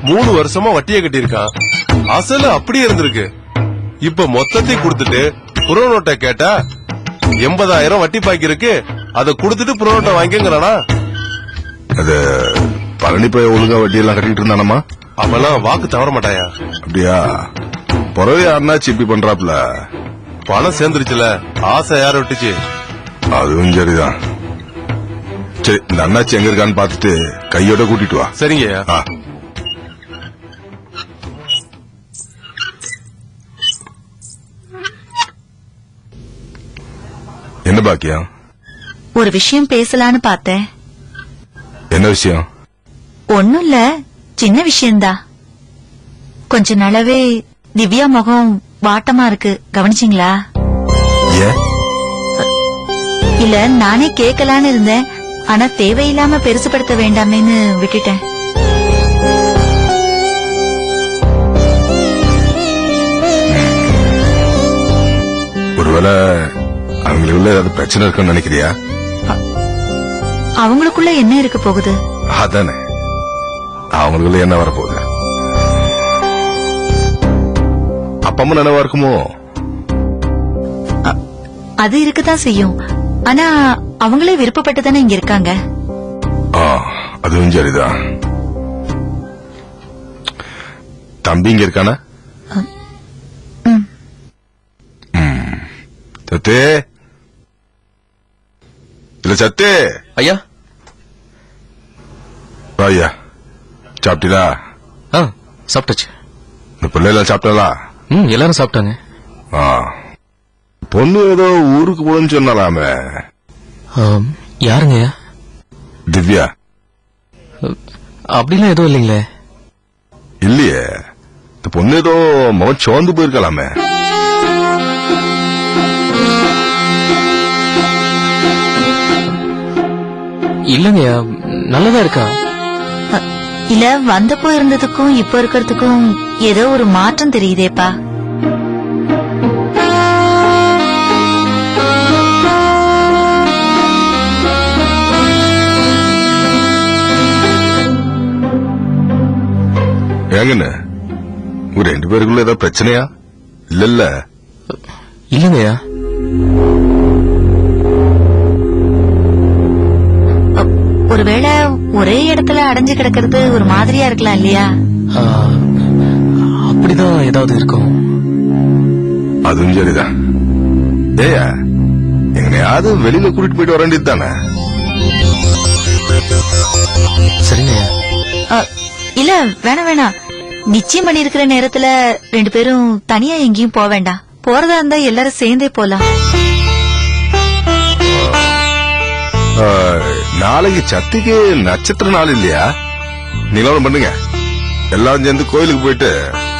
3 வருஷமா வட்டியை கட்டியிருக்கான். அசல அப்படியே இருந்திருக்கு. இப்ப மொத்தத்தையும் கொடுத்துட்டு புரோ நோட்டை கேட்டா 80,000 வட்டி பாக்கி இருக்கு, அதை கொடுத்துட்டு புரோ நோட்டை வாங்கிங்கிறானா? அது பழனி போய் ஒழுங்கா வட்டி எல்லாம் கட்டிட்டு இருந்தானமா? அவெல்லாம் வாக்கு தவற மாட்டாயா? அப்படியா? புறவே யாருன்னா சிப்பி பண்றாப்ல. பணம் சேர்ந்துருச்சுல, ஆசை யார விட்டுச்சு? அதுவும் சரிதான். சரி, இந்த அண்ணாச்சி எங்க இருக்கான்னு பாத்துட்டு கையோட கூட்டிட்டு வா. சரிங்கய்யா. என்ன பாக்கியம்? ஒரு விஷயம் பேசலான்னு பார்த்தேன். என்ன விஷயம்? ஒண்ணும் இல்ல, சின்ன விஷயம்தான். கொஞ்ச நாளாவே திவ்யா முகம் வாட்டமா இருக்கு, கவனிச்சிங்களா? ஏன்? இல்ல, நானே கேட்கலான்னு இருந்தேன். ஆனா தேவையில்லாம பெருசுபடுத்த வேண்டாமேன்னு விட்டுட்டேன். ஒருவேளை அவங்களுக்குள்ள ஏதாவது பிரச்சனை இருக்குன்னு நினைக்கிறியா? அவங்களுக்குள்ள என்ன இருக்க போகுது? அதானே, அவங்களுக்குள்ள என்ன வரப்போகுது? அப்பமா நினைவா இருக்குமோ? அது இருக்கத்தான் செய்யும். ஆனா அவங்களே விருப்பப்பட்டு தானே இங்க இருக்காங்க. அதுவும் சரிதான். தம்பி இங்க இருக்கானா? சத்தே, இல்ல சத்தே. ஐயா. ஐயா, சாப்பிட்டீங்களா? சாப்பிட்டாச்சு. இந்த பிள்ளைலாம் சாப்பிட்டாளா? எல்லாரும் சாப்பிட்டாங்க. பொண்ணு ஏதோ ஊருக்கு போகணும்னு சொன்னாலாமே. யாருங்க? திவ்யா. அப்படிலாம் எதுவும் இல்லைங்களே. இல்லையே, இந்த பொண்ணு ஏதோ முகம் சோர்ந்து போயிருக்கலாமே. இல்லங்கய்யா, நல்லதா இருக்கா. இல்ல, வந்தப்போ இருந்ததுக்கும் இப்ப இருக்கிறதுக்கும் ஏதோ ஒரு மாற்றம் தெரியுதேப்பா. ஏங்கண்ணு, உங்க 2 பேருக்குள்ள ஏதாவது பிரச்சனையா? இல்ல இல்லங்கய்யா. ஒருவேளை ஒரே இடத்துல அடைஞ்சு கிடக்கிறது ஒரு மாதிரியா இருக்கலாம் இல்லையா? அப்படிதான் ஏதாவது இருக்கும். அதுவும் சரிதான். ஏயா, எங்கனையாவது வெளியில கூட்டிட்டு போயிட்டு வர வேண்டியது தானே? சரிங்கய்யா. இல்ல, வேணாம். நிச்சயம் பண்ணி இருக்கிற நேரத்துல 2 பேரும் தனியா எங்கேயும் போக வேண்டாம். போறதா இருந்தா எல்லாரும் சேர்ந்தே போலாம். நாளைக்கு சத்திக்கு நட்சத்திர நாள் இல்லையா? நீங்களும் பண்ணுங்க, எல்லாரும் சேர்ந்து கோயிலுக்கு போயிட்டு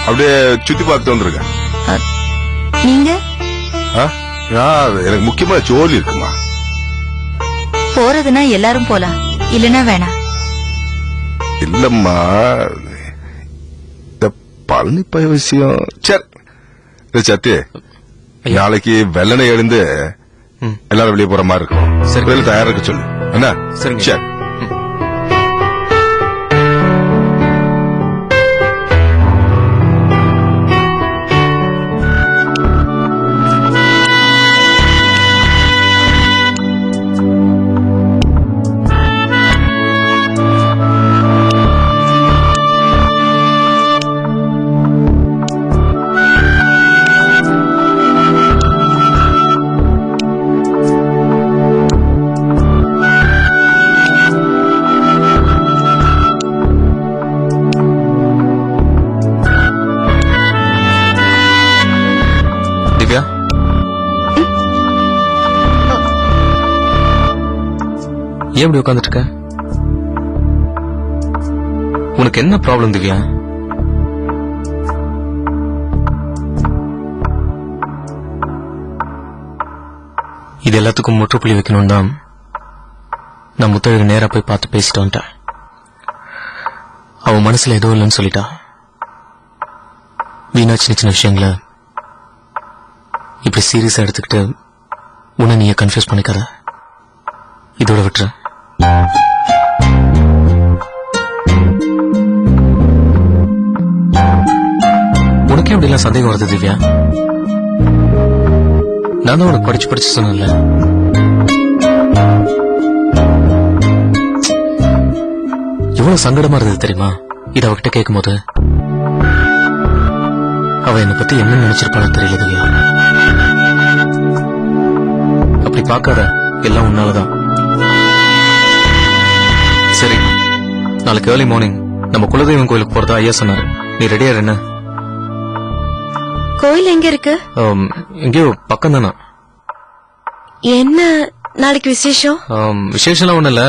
அப்படியே சுத்தி பார்த்துட்டு வந்துருங்க. நீங்க? எனக்கு முக்கியமா ஜோலி இருக்குமா. போறதுன்னா எல்லாரும் போலாம், இல்லன்னா வேணாம். இல்லம்மா, இந்த பழனி பய விஷயம். சரி சத்தி, நாளைக்கு வெள்ளனை எழுந்து எல்லாரும் வெளியே போற மாதிரி இருக்கும். சரி, தயாரா இருக்க சொல்லு. என்ன? சரி. திவ்யா, ஏன் இப்படி உட்காந்துட்டு இருக்க? உனக்கு என்ன ப்ராப்ளம் திவ்யா? இது எல்லாத்துக்கும் முற்றுப்புள்ளி வைக்கணும் தான் நான் முத்தழகு நேரா போய் பார்த்து பேசிட்டு வந்துட்டேன். அவன் மனசுல ஏதோ இல்லைன்னு சொல்லிட்டா. வீணா சின்ன சின்ன விஷயங்களை இப்படி சீரியஸா எடுத்துக்கிட்டு உன்னை நீயே கன்ஃபியூஸ் பண்ணிக்காத. இதோட விட்டுற. உனக்கே அப்படிலாம் சந்தேகம் வருது திவ்யா? நான் தான் உனக்கு படிச்சு சொன்னேன்ல. எவ்வளவு சங்கடமா இருந்தது தெரியுமா இத அவகிட்ட கேட்கும் போது? அவ என்னை பத்தி என்ன நினைச்சிருப்பான்னு தெரியல திவ்யா. அப்படி பார்க்காத, எல்லாம் உன்னாலதான். சரி, நாளைக்கு ஏர்லி மார்னிங் நம்ம குலதெய்வம் கோயிலுக்கு போறதா ஐயா சொன்னாரு. நீ ரெடியா என்ன? கோயில் எங்க இருக்கு? எங்கேயோ பக்கம் தானா. என்ன நாளைக்கு விசேஷம்? விசேஷம்லாம் ஒண்ணு இல்ல.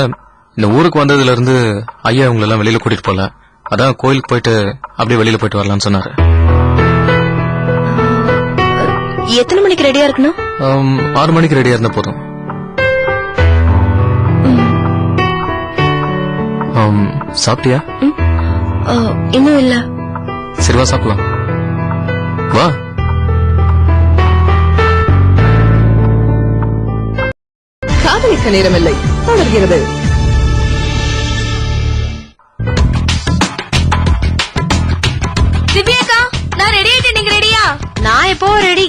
இந்த ஊருக்கு வந்ததுல இருந்து ஐயா உங்களை எல்லாம் வெளியில கூட்டிட்டு போல. அதான் கோயிலுக்கு போயிட்டு அப்படியே வெளியில போயிட்டு வரலாம்னு சொன்னாரு. எத்தனை மணிக்கு ரெடியா இருக்கணும்? 6 மணிக்கு ரெடியா இருந்தா போதும். சாப்பிட்டியா? இன்னும் இல்ல. சரி வா சாப்பிடலாம். வா. காதலிக்க நேரமில்லை தொடர்கிறது. திவ்யாக்கா, நான் ரெடி ஆயிட்டேன். நீங்க ரெடியா? நான் எப்போ ரெடி.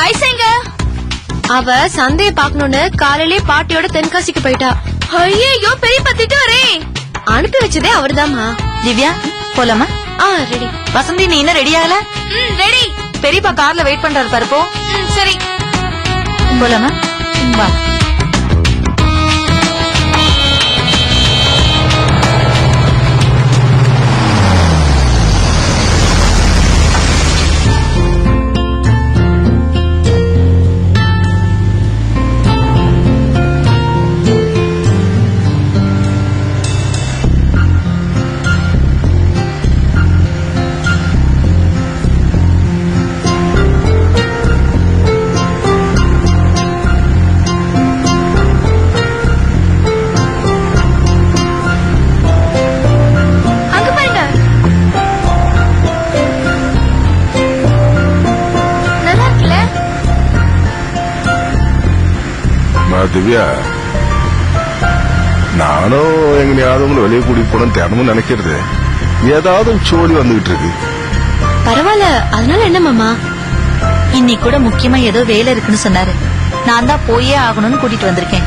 ஐசங்க அவ சந்தைய பாக்கணும்னு காலையிலே பாட்டியோட தென்காசிக்கு போயிட்டா. ஐயோ பெரிய பத்திட்டு வரே. அனுப்பி வச்சதே அவர்தாம்மா. திவ்யா போலாமா? ரெடி. வசந்தி நீ என்ன ரெடி ஆகல? ரெடி. பெரியப்பா கார்ல வெயிட் பண்றாரு பாரு. போ. சரி போலாமா? வா. திவ்யா, நானும் எங்கேயாவது உங்களை வெளியே கூட்டிட்டு போனோம்னு தினமும் நினைக்கிறது. ஏதாவது சோழி வந்துகிட்டு இருக்கு. பரவாயில்ல, அதனால என்ன மாமா? இன்னைக்கு கூட முக்கியமா ஏதோ வேலை இருக்குன்னு சொன்னாரு. நான் தான் போயே ஆகணும்னு கூட்டிட்டு வந்திருக்கேன்.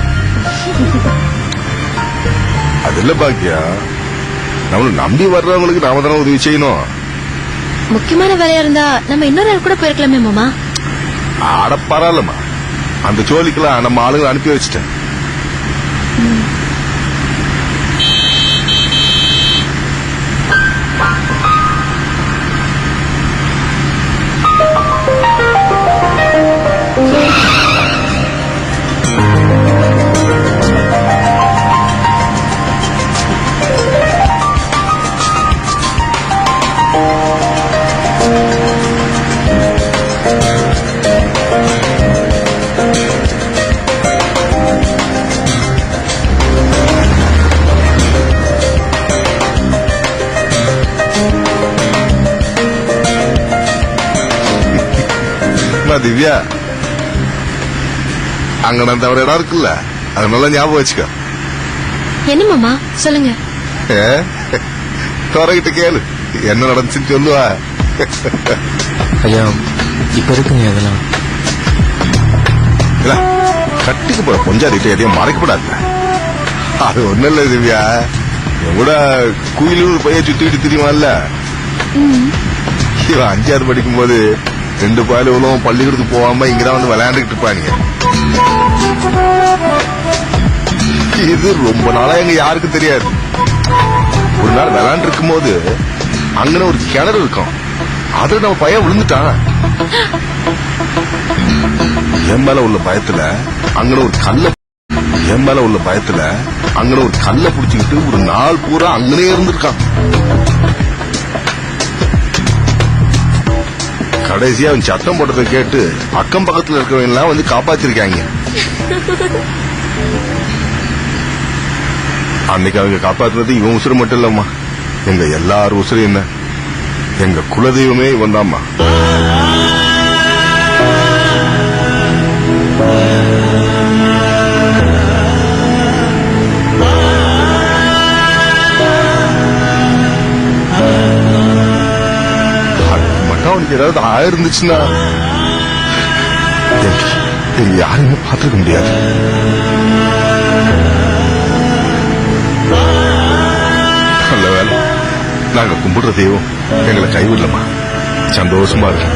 அது இல்ல பாக்கியா, நம்மள நம்பி வர்றவங்களுக்கு நாம தானே உதவி செய்யணும். முக்கியமான வேலையா இருந்தா நம்ம இன்னொரு நாள் கூட போயிருக்கலாமே மாமா. ஆட பரவாயில்லம்மா, அந்த ஜோலிக்கெல்லாம் நம்ம ஆளுங்களை அனுப்பி வச்சுட்டேன். திவ்யா, அங்க நான் தவிர இடம் இருக்குல்ல, அது நல்லா ஞாபகம் வச்சுக்க. என்ன மாமா சொல்லுங்க. துறைகிட்ட கேளு, என்ன நடந்துச்சுன்னு சொல்லுவா. ஐயா இப்ப இருக்குங்க அதெல்லாம். கட்டிக்கு போற பொஞ்சாதிட்ட எதையும் மறைக்கப்படாது. அது ஒண்ணு இல்ல திவ்யா, கூட குயிலூர் பைய சுத்திட்டு தெரியுமால. இவன் 5வது படிக்கும் போது 2 பாலும் பள்ளிக்கூடத்துக்கு போகாம இங்கதான் வந்து விளையாண்டுட்டு இருப்பாங்க. இது ரொம்ப நாளா எங்க யாருக்கும் தெரியாது. ஒரு நாள் விளையாண்டு இருக்கும் போது அங்கன ஒரு கிணறு இருக்கும், அது நம்ம பையன் விழுந்துட்டான். என் மேல உள்ள பயத்துல அங்கன ஒரு கல்ல புடிச்சுக்கிட்டு ஒரு நாள் பூரா அங்கனே இருந்திருக்கான். கடைசியா அவன் சத்தம் போட்டதை கேட்டு அக்கம் பக்கத்துல இருக்கிறவங்க எல்லாம் வந்து காப்பாத்திருக்காங்க. அன்னைக்கு அவங்க காப்பாத்துனது இவன் உசுறு மட்டும் இல்லம்மா, எங்க எல்லாரும் உசுறு. என்ன, எங்க குலதெய்வமே இவன் தான்மா. அவளுக்கு ஏதாவது ஆயிருந்துச்சுன்னா எங்க யாருமே பார்த்துக்க முடியாது. நல்ல வேலை நாங்க கும்பிடுற தெய்வம் எங்களை கைவிடலமா. சந்தோஷமா இருக்கு.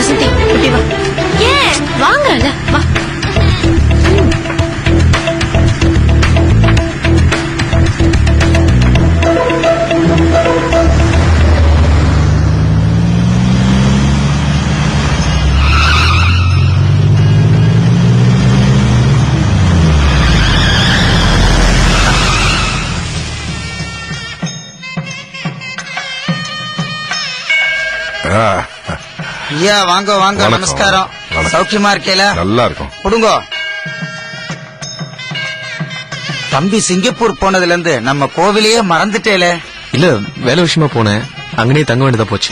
வசந்தி இப்படி வா. ஏன் வாங்கல வா. ஐயா வாங்க வாங்க. வணக்கம். நமஸ்காரம். வணக்கம். சௌக்கியமா இருக்கேல? நல்லா இருக்கும். கொடுங்கோ. தம்பி சிங்கப்பூர் போனதுல இருந்து நம்ம கோவிலையே மறந்துட்டேல. இல்ல வேலை விஷயமா போனேன், அங்கனே தங்க வேண்டியதா போச்சு.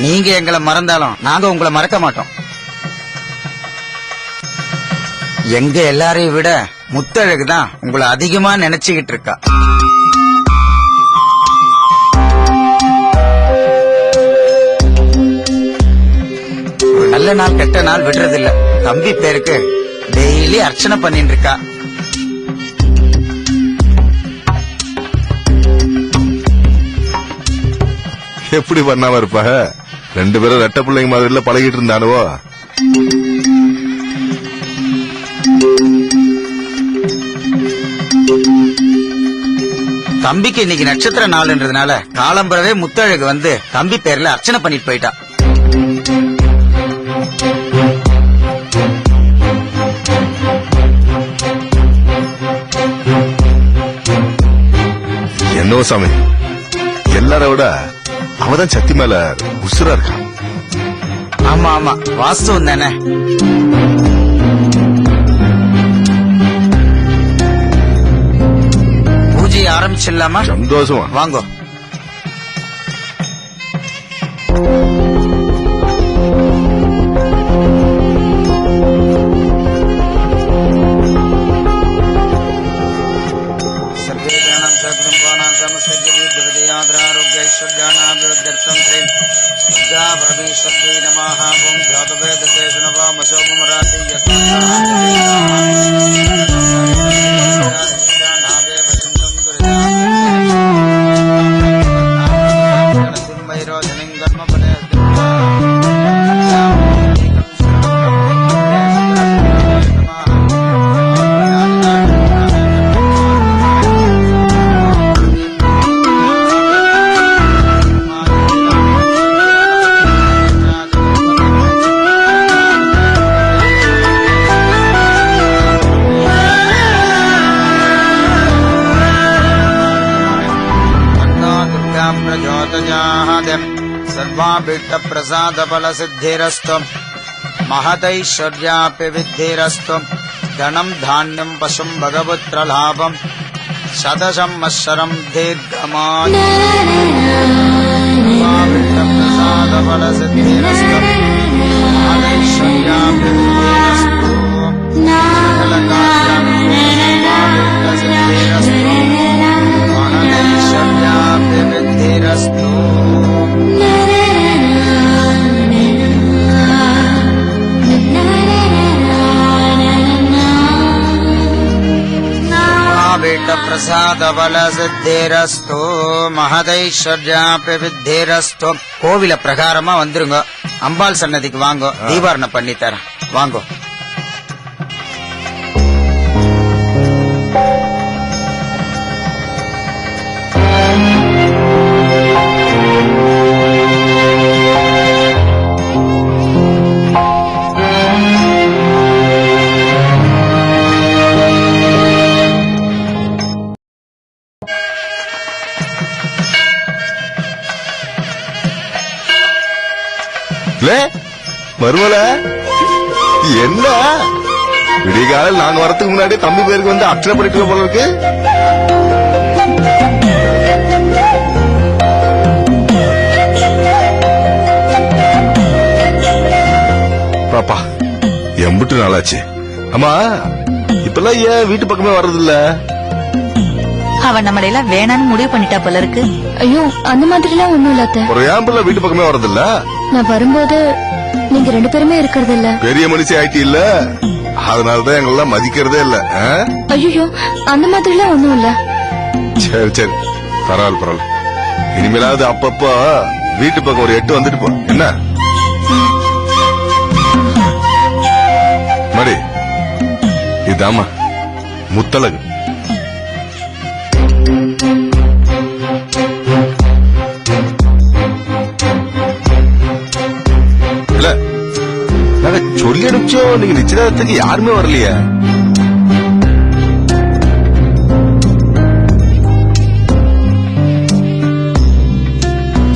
நீங்க எங்களை மறந்தாலும் நாங்க உங்களை மறக்க மாட்டோம். எங்க எல்லாரையும் விட முத்தழகு தான் உங்களை அதிகமா நினைச்சுக்கிட்டு இருக்கா. நல்ல நாள் கெட்ட நாள் விடுறது இல்ல. தம்பி பேருக்கு டெய்லி அர்ச்சனை பண்ணிட்டு இருக்கா. எப்படி பண்ணாம இருப்பா? 2 பேரும் ரெட்ட பிள்ளைங்க மாதிரில பழகிட்டு இருந்தானுவோ. தம்பிக்கு இன்னைக்கு நட்சத்திர நாள்ன்றதுனால காலம்பரவே முத்தழகு வந்து தம்பி பேர்ல அர்ச்சனை பண்ணிட்டு போயிட்டா. என்னவோ சாமி, எல்லார விட அவதான் சக்தி மேல உசுரா இருக்கா. ஆமா ஆமா, வாஸ்தவம் தானே. பூஜையை ஆரம்பிச்சிடலாமா? சந்தோஷமா வாங்கோ. परमेश्वरी नमः। ओम जातवेद शेषनवामशोभमराति यत्नावे कर्म सर्वाभीष्ट प्रसाद फल सिद्धिरस्तु महतैश्वर्यापि विद्धिरस्तु धनम धान्यम पशुम भगवत्र लाभम शतशं मत्सरं दीर्घमायु सर्वाभीष्ट प्रसाद फल सिद्धिरस्तु महतैश्वर्यापि विद्धिरस्तु महतैश्वर्यापि विद्धिरस्तु प्रसाद बल सिद्धिरस्तु महदैश्वर्यापि विद्धिरस्तु। கோவில பிரகாரமா வந்துருங்க. அம்பாள் சன்னதிக்கு வாங்கோ, தீபாரணை பண்ணி தரேன். வாங்கோ. மருமல என்ன விடிகாலையில் நாங்க வரதுக்கு முன்னாடி தம்பி பேருக்கு வந்து அர்ச்சனை பண்ணிட்டு போல இருக்கு. பாப்பா எம்பிட்டு நாளாச்சு. அம்மா இப்பெல்லாம் ஏன் வீட்டு பக்கமே வர்றதில்ல? அவன் நம்மள எல்லாம் வேணான்னு முடிவு பண்ணிட்டா போல இருக்கு. ஐயோ அந்த மாதிரி எல்லாம் ஒண்ணும் இல்ல அத்தை. ஒரு ஏன் பிள்ளை வீட்டு பக்கமே வர்றதில்ல? நான் வரும்போது நீங்க 2 பேருமே இருக்கிறது இல்ல. பெரிய மனுஷி ஆயிட்டு இல்ல, அதனாலதான் எங்களெல்லாம் மதிக்கிறதே இல்ல. ஐயோ அந்த மாதிரி எல்லாம் ஒண்ணும் இல்ல. சரி சரி பரவாயில்ல பரவாயில்ல. இனிமேலாவது அப்பப்போ வீட்டு பக்கம் ஒரு 8 வந்துட்டு போ என்ன? மடி இதாமா முத்தழகு. இல்ல நாங்க சொல்லி அனுப்பிச்சோம், நீங்க நிச்சயதார்த்தத்துக்கு யாருமே வரலையே.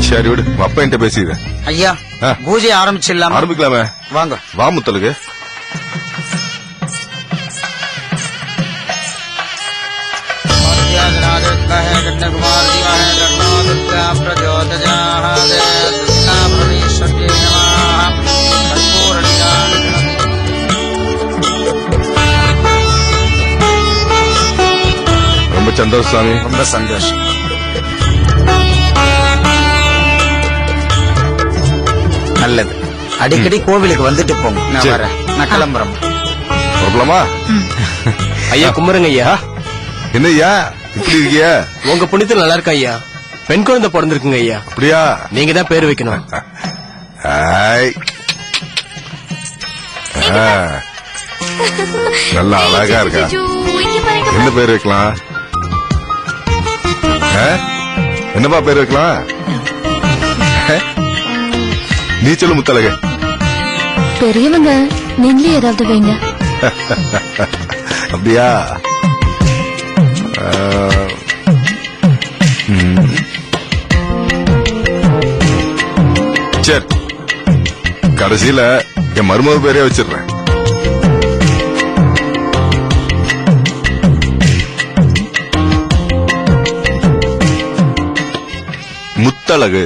சரி விடு, அப்பா என்கிட்ட பேசிக்கிறேன். ஐயா ஆ. பூஜை ஆரம்பிச்சிடலாமா? ஆரம்பிக்கலாமே. வாங்க. வா முத்தலுக்கு. ரொம்ப சந்தோஷம் சாமி. ரொம்ப சந்தோஷம். நல்லது. அடிக்கடி கோவிலுக்கு வந்துட்டு போங்க. நான் சரி. வரேன். நான் கிளம்புறேன். பிரபலமா ஐயா கும்பிடுங்க ஐயா. என்னய்யா இப்படி இருக்கிய? உங்க புண்ணியத்தில் நல்லா இருக்கா ஐயா. பெண் குழந்தை பிறந்திருக்குங்க ஐயா. அப்படியா? நீங்க தான் பேர் வைக்கணும். ஆய். ஆ. நல்லா அழகா இருக்கா. என்ன பேர் வைக்கலாம்? என்னப்பா பேர் வைக்கலாம்? நீ சொல்லு முத்தழகு. பெரியவங்க நீங்களே ஏதாவது வைங்க. அப்படியா? சரி, கடைசியில என் மருமக பேரே வச்சிடுறேன். முத்தழகு.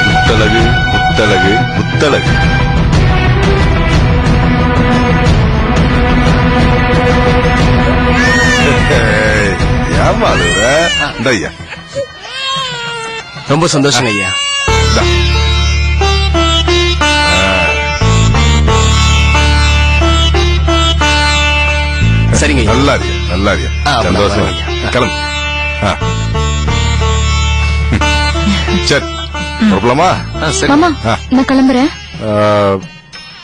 முத்தழகு முத்தழகு முத்தழகு. ஏமா இந்த ஐயா ரொம்ப சந்தோஷம் ஐயா. இந்தா. சரிங்க ஐயா. நல்லா இருக்கு நல்லா இருக்கு. சந்தோஷம். கிளம்பு. சரி பிரபலமா? மாமா ஆ. நான் கிளம்புறேன்.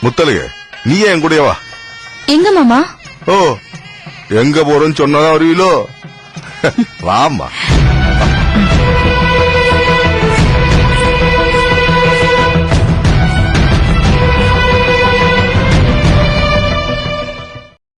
முத்தழகு நீ என் கூடயே வா. எங்க மாமா? ஓ எங்க போறோம்னு சொன்னதான் வருவீலோ. வாமா.